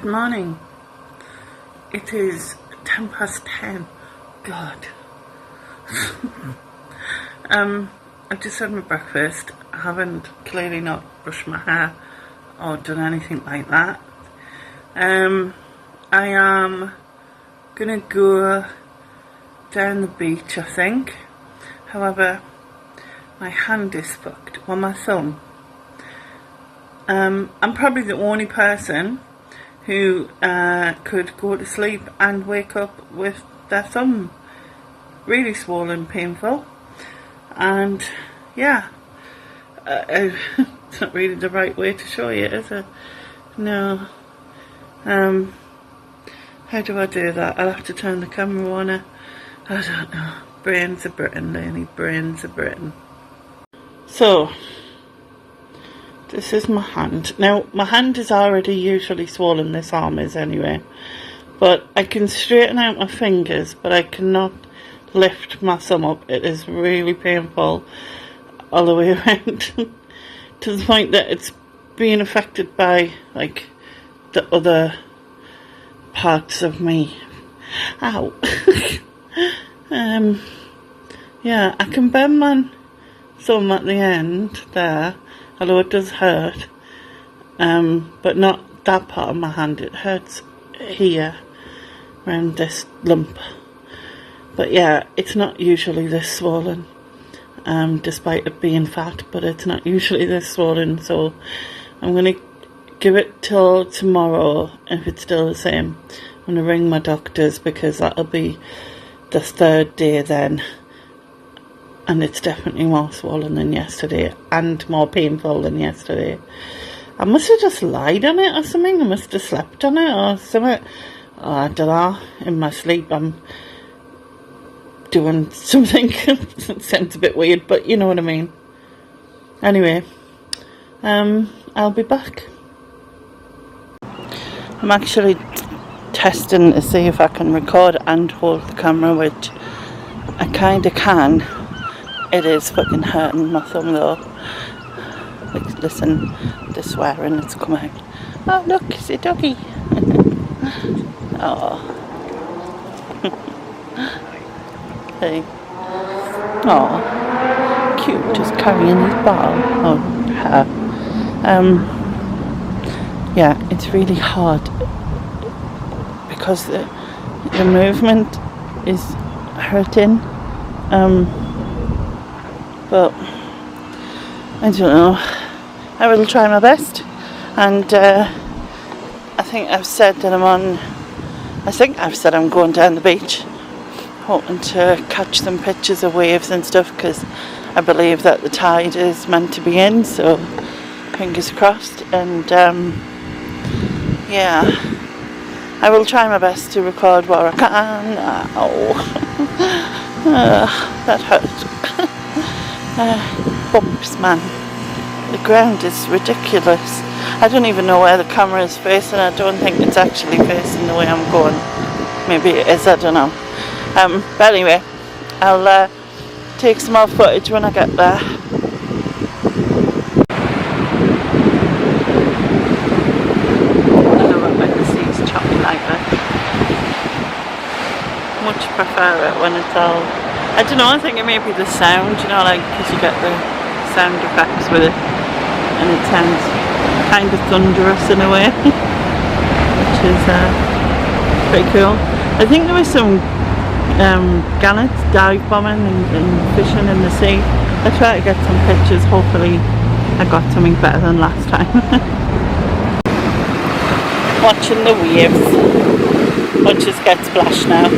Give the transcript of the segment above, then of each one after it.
Good morning. It is 10:10. God. I've just had my breakfast. I haven't clearly not brushed my hair or done anything like that. I am gonna go down the beach, I think. However, my hand is fucked. Well, my thumb. I'm probably the only person who could go to sleep and wake up with their thumb really swollen, painful, and yeah, it's not really the right way to show you, is it? No. How do I do that? I'll have to turn the camera on. I don't know. Brains of Britain, Laney. Brains of Britain. So, this is my hand. Now, my hand is already usually swollen, this arm is anyway. But I can straighten out my fingers, but I cannot lift my thumb up. It is really painful all the way around. To the point that it's being affected by, like, the other parts of me. Ow. Yeah, I can bend my thumb at the end there, although it does hurt, but not that part of my hand. It hurts here, around this lump. But yeah, it's not usually this swollen, despite it being fat, but it's not usually this swollen, so I'm going to give it till tomorrow. If it's still the same, I'm going to ring my doctors, because that'll be the third day then. And it's definitely more swollen than yesterday, and more painful than yesterday. I must have just lied on it or something. I must have slept on it or something. Oh, I don't know. In my sleep I'm doing something. It sounds a bit weird, but you know what I mean. Anyway, I'll be back. I'm actually testing to see if I can record and hold the camera, which I kind of can. It is fucking hurting my thumb though. Like, listen, the swearing that's come out. Oh look, it's a doggy. Oh. Hey. Oh, cute, just carrying his ball. Oh, her. Yeah, it's really hard because the movement is hurting. But I don't know. I will try my best, and I think I've said that I'm going down the beach, hoping to catch some pictures of waves and stuff, because I believe that the tide is meant to be in. So fingers crossed, and yeah, I will try my best to record what I can. That hurt. Bumps, man. The ground is ridiculous. I don't even know where the camera is facing. I don't think it's actually facing the way I'm going. Maybe it is, I don't know. But anyway, I'll take some more footage when I get there. I love it when the sea's choppy like that. Much prefer it when it's all, I don't know, I think it may be the sound, you know, like, because you get the sound effects with it, and it sounds kind of thunderous in a way, which is pretty cool. I think there was some gannets dive bombing and fishing in the sea. I try to get some pictures. Hopefully I got something better than last time. Watching the waves. I'll just get splashed now.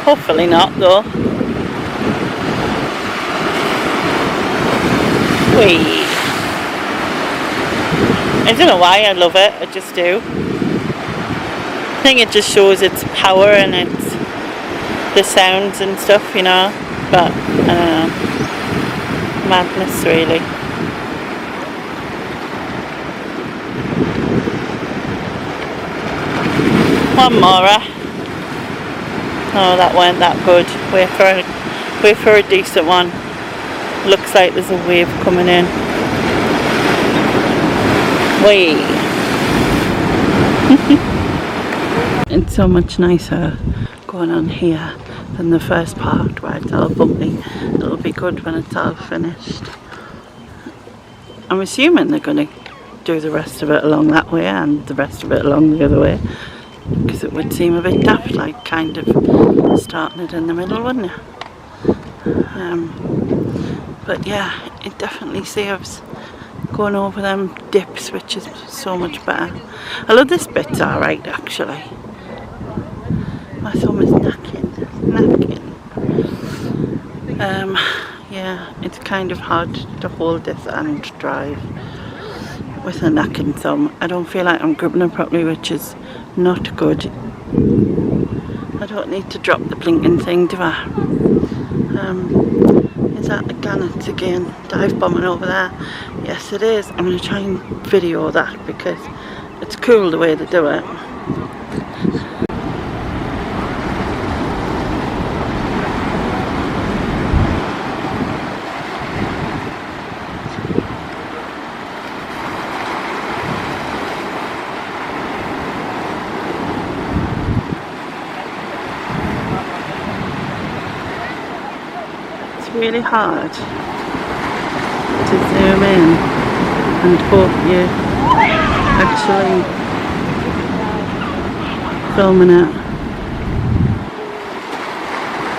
Hopefully not though. Whee! I don't know why I love it, I just do. I think it just shows its power and its the sounds and stuff, you know. But I don't know. Madness really. One more. Oh, that weren't that good. Wait for a decent one. Looks like there's a wave coming in. way. It's so much nicer going on here than the first part where it's all bumpy. It'll be good when it's all finished. I'm assuming they're going to do the rest of it along that way and the rest of it along the other way, because it would seem a bit daft, like kind of starting it in the middle, wouldn't it? But yeah, it definitely saves going over them dips, which is so much better. I love this bit's alright actually. My thumb is knacking. Yeah, it's kind of hard to hold this and drive with a knacking thumb. I don't feel like I'm gripping it properly, which is not good. I don't need to drop the blinking thing, do I? Is that the gannets again? Dive bombing over there? Yes it is. I'm going to try and video that because it's cool the way they do it. Really hard to zoom in and hope you're actually filming it,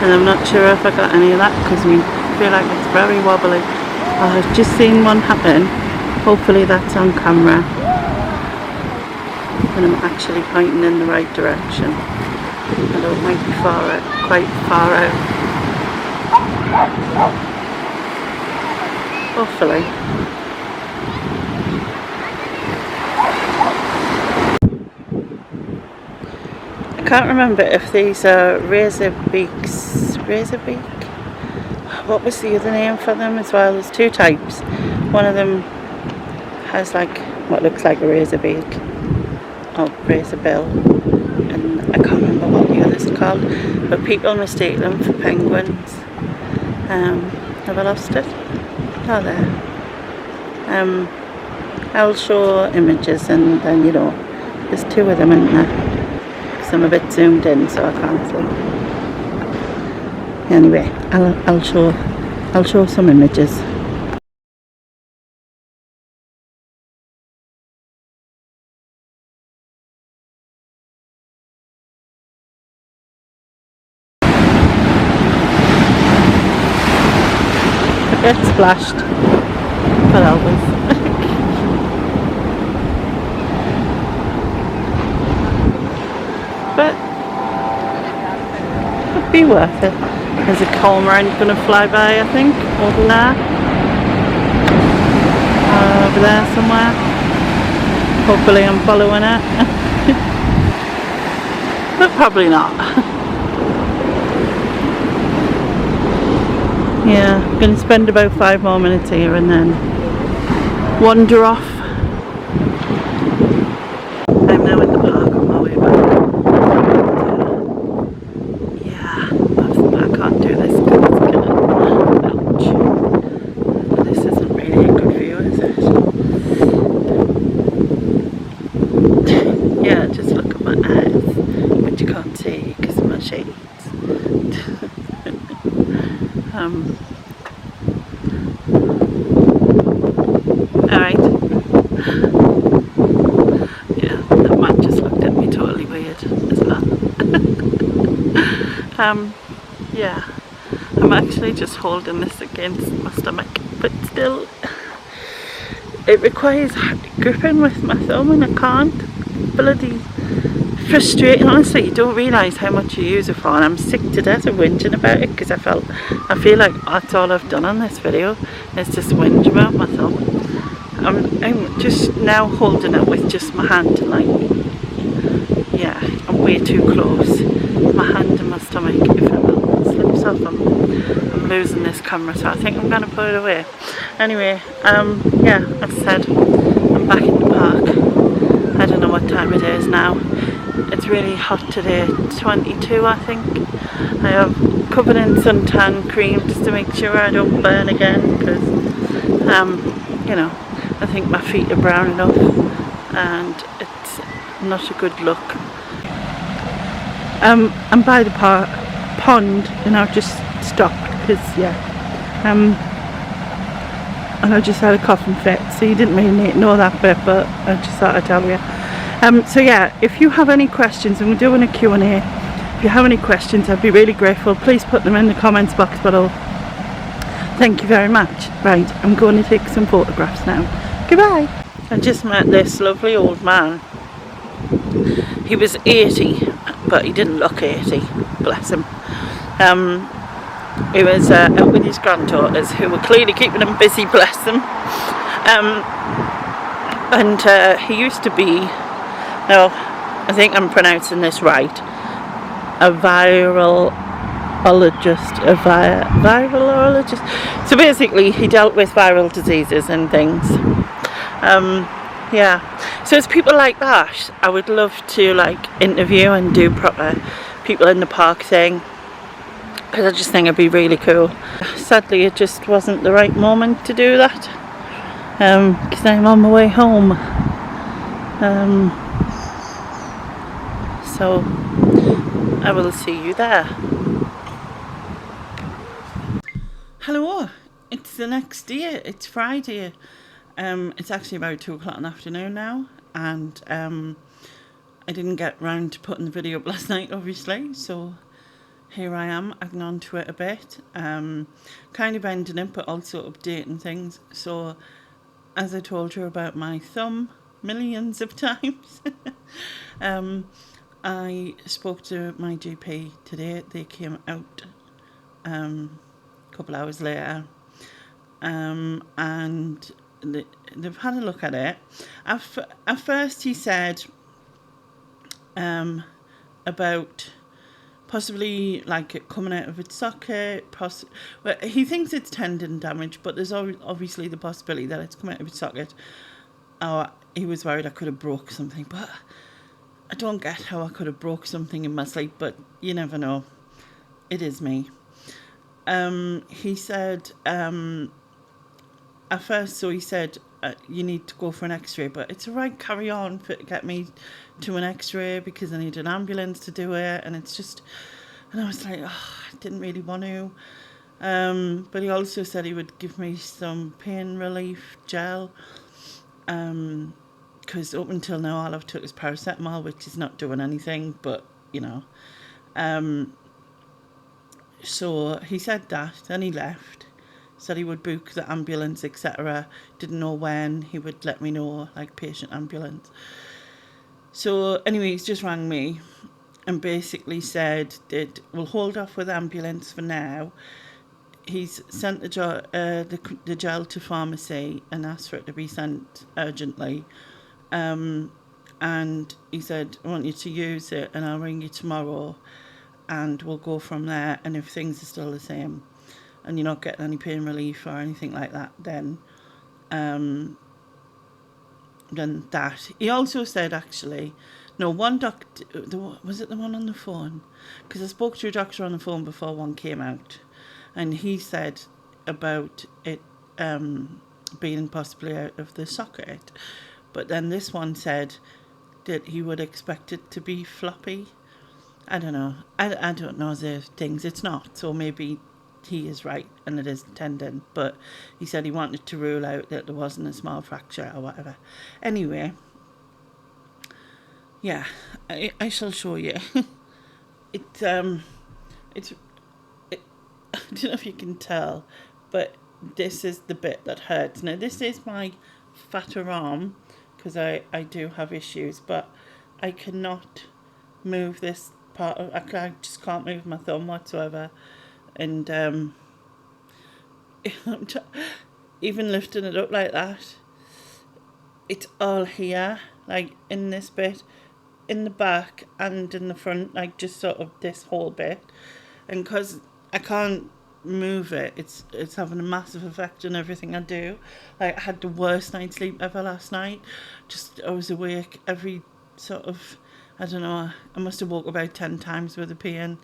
and I'm not sure if I got any of that because we feel like it's very wobbly. I've just seen one happen. Hopefully that's on camera and I'm actually pointing in the right direction, although it might be quite far out. Hopefully. I can't remember if these are razor beak? What was the other name for them as well? There's two types. One of them has like what looks like a razor beak or razor bill, and I can't remember what the others are called, but people mistake them for penguins. Have I lost it? Oh, there. I'll show images and then, you know, there's two of them in there. Because I'm a bit zoomed in so I can't see. Anyway, I'll show some images. Get splashed, but always. But it'd be worth it. There's a cormorant going to fly by, I think, over there. Over there somewhere. Hopefully I'm following it. But probably not. Yeah, I'm going to spend about 5 more minutes here and then wander off. I'm now at the park on my way back. Yeah, I can't do this because it's gonna, ouch. This isn't really a good view, is it? Yeah, just look at my eyes, which you can't see because of my shades. Alright. Yeah, that man just looked at me totally weird as well. Yeah, I'm actually just holding this against my stomach, but still it requires gripping with my thumb and I can't. Bloody frustrating, honestly. You don't realise how much you use it for, and I'm sick to death of whinging about it because I feel like that's all I've done on this video is just whinge about my thumb. I'm just now holding it with just my hand, like, yeah, I'm way too close. My hand and my stomach, if it slips off, I'm losing this camera, so I think I'm going to put it away. Anyway, yeah, as I said, I'm back in the park. I don't know what time it is now. It's really hot today, 22 I think. I have covered in suntan cream just to make sure I don't burn again because, you know, I think my feet are brown enough, and it's not a good look. I'm by the pond, and I've just stopped because and I just had a coughing fit, so you didn't really need to know that bit, but I just thought I'd tell you. So yeah, if you have any questions, and we're doing a Q&A, if you have any questions, I'd be really grateful. Please put them in the comments box below. Thank you very much. Right, I'm going to take some photographs now. Goodbye. I just met this lovely old man. He was 80, but he didn't look 80, bless him. He was out with his granddaughters, who were clearly keeping him busy, bless them. And he used to be, now I think I'm pronouncing this right, a virologist. So basically he dealt with viral diseases and things. Yeah, so it's people like that I would love to like interview and do proper people in the park thing, because I just think it'd be really cool. Sadly it just wasn't the right moment to do that, because I'm on my way home. So I will see you there. Hello, it's the next day, it's Friday. It's actually about 2 o'clock in the afternoon now, and I didn't get round to putting the video up last night, obviously, so here I am, adding on to it a bit, kind of ending it, but also updating things. So, as I told you about my thumb millions of times, I spoke to my GP today. They came out a couple hours later, and they've had a look at it. At first he said about possibly like it coming out of its socket. Well, he thinks it's tendon damage, but there's obviously the possibility that it's come out of its socket. Or he was worried I could have broke something, but I don't get how I could have broke something in my sleep, but you never know. It is me. He said at first, so he said you need to go for an x-ray, but it's alright, carry on, get me to an x-ray because I need an ambulance to do it, and it's just, and I was like, oh, I didn't really want to, but he also said he would give me some pain relief gel, because up until now all I've took is paracetamol, which is not doing anything, but you know, so he said that, then he left. Said he would book the ambulance, etc. Didn't know when he would let me know, like patient ambulance. So anyway, he's just rang me and basically said that we'll hold off with ambulance for now. He's sent the gel to pharmacy and asked for it to be sent urgently. And he said, I want you to use it and I'll ring you tomorrow and we'll go from there, and if things are still the same and you're not getting any pain relief or anything like that, then that. He also said, actually, no, one doctor, was it the one on the phone? Because I spoke to a doctor on the phone before one came out, and he said about it being possibly out of the socket. But then this one said that he would expect it to be floppy. I don't know. I don't know the things. It's not, so maybe he is right and it is tendon, but he said he wanted to rule out that there wasn't a small fracture or whatever. Anyway, yeah, I shall show you. I don't know if you can tell, but this is the bit that hurts. Now this is my fatter arm, because I do have issues, but I cannot move this part of, I just can't move my thumb whatsoever. And even lifting it up like that, it's all here, like in this bit, in the back and in the front, like just sort of this whole bit. And because I can't move it, it's having a massive effect on everything I do. Like, I had the worst night's sleep ever last night. Just, I was awake every sort of, I don't know, I must have woke about 10 times with a pain.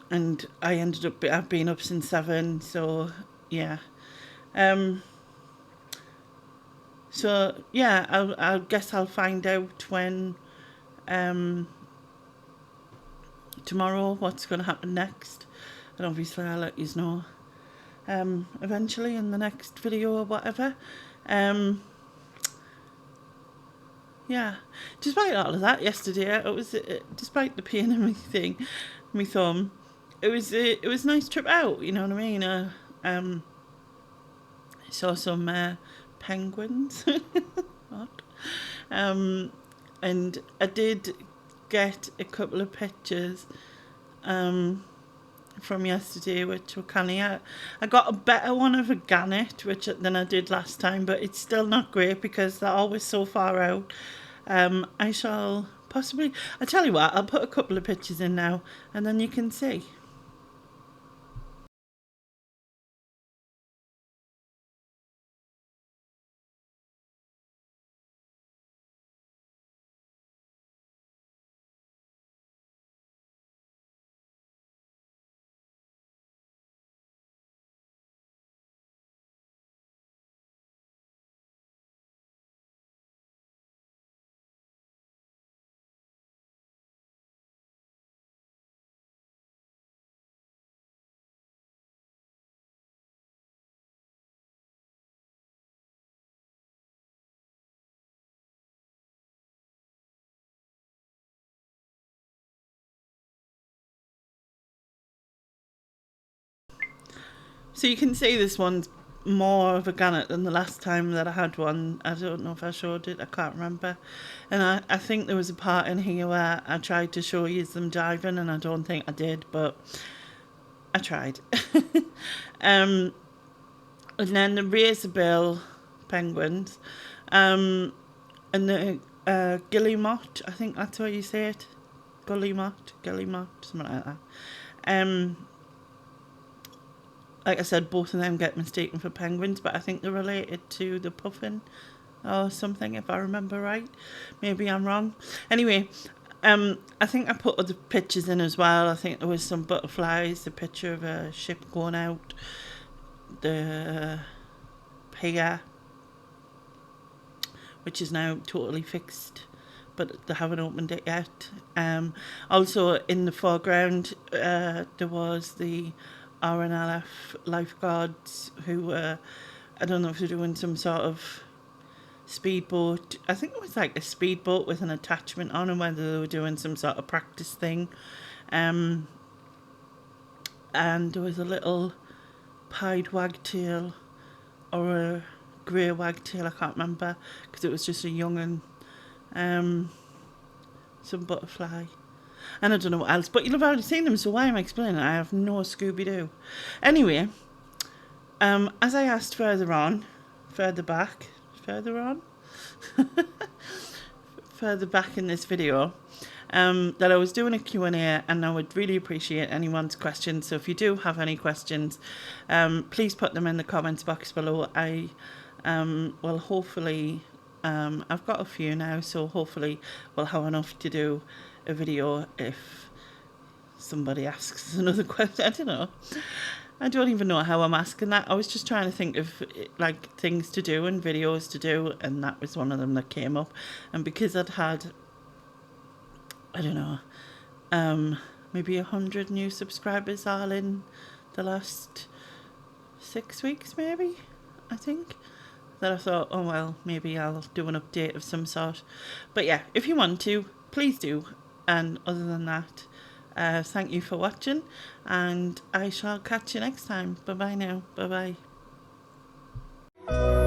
And I ended up, I've been up since 7, so yeah. So yeah, I guess I'll find out when tomorrow what's going to happen next, and obviously I'll let you know eventually in the next video or whatever. Yeah, despite all of that, yesterday it was despite the pain in my thumb, it was a nice trip out. You know what I mean? Saw some penguins. What? And I did get a couple of pictures from yesterday, which were canny. I got a better one of a gannet than I did last time, but it's still not great because they're always so far out. I shall possibly, I tell you what, I'll put a couple of pictures in now and then you can see. So you can see this one's more of a gannet than the last time that I had one. I don't know if I showed it, I can't remember. And I think there was a part in here where I tried to show you them diving and I don't think I did, but I tried. And then the razorbill penguins, and the guillemot, I think that's how you say it. Guillemot, something like that. Like I said, both of them get mistaken for penguins, but I think they're related to the puffin or something, if I remember right. Maybe I'm wrong. Anyway, I think I put other pictures in as well. I think there was some butterflies, the picture of a ship going out, the pier, which is now totally fixed, but they haven't opened it yet. Also in the foreground, there was the RNLF lifeguards who were, I don't know if they're doing some sort of speedboat. I think it was like a speedboat with an attachment on, and whether they were doing some sort of practice thing. And there was a little pied wagtail or a grey wagtail, I can't remember, because it was just a young and some butterfly. And I don't know what else, but you'll have already seen them, so why am I explaining it? I have no Scooby-Doo. Anyway, as I asked further back in this video, that I was doing a Q&A, and I would really appreciate anyone's questions. So if you do have any questions, please put them in the comments box below. I will hopefully, I've got a few now, so hopefully we'll have enough to do a video if somebody asks another question. I don't even know how I'm asking that. I was just trying to think of like things to do and videos to do, and that was one of them that came up. And because I'd had, I don't know, maybe 100 new subscribers all in the last 6 weeks, maybe, I think, that I thought, oh well, maybe I'll do an update of some sort. But yeah, if you want to, please do. And other than that, thank you for watching, and I shall catch you next time. Bye bye now. Bye bye.